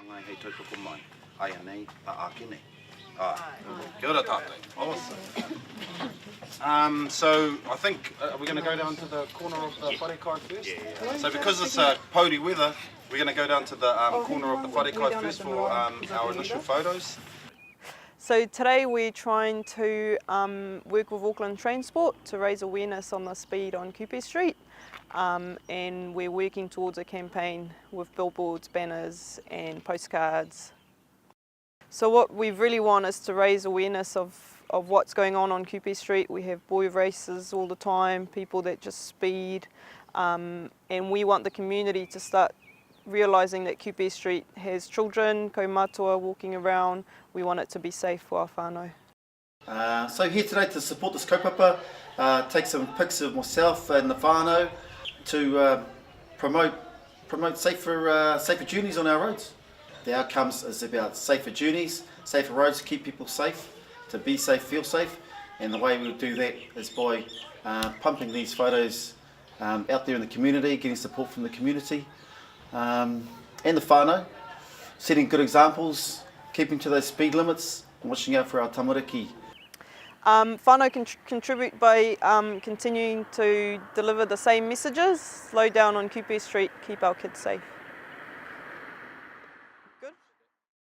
Ngai hei tautoko mai. Ai anei, a ake nei. Kia ora tātou. Awesome. So I think we're going to go down to the corner of the wharekai first. Yeah. So because it's Pōuri weather, we're going to go down to the corner of the wharekai first for our initial photos. So today we're trying to work with Auckland Transport to raise awareness on the speed on Kupe Street, and we're working towards a campaign with billboards, banners and postcards. So what we really want is to raise awareness of what's going on Kupe Street. We have boy races all the time, people that just speed, and we want the community to start realising that Kupe Street has children, kaumātua walking around. We want it to be safe for our whānau. So here today to support this kaupapa, take some pics of myself and the whānau to promote safer journeys on our roads. The outcomes is about safer journeys, safer roads, keep people safe, to be safe, feel safe, and the way we'll do that is by pumping these photos out there in the community, getting support from the community and the whānau, setting good examples, keeping to those speed limits, and watching out for our tamariki. Whānau can contribute by continuing to deliver the same messages, slow down on Kupe Street, keep our kids safe.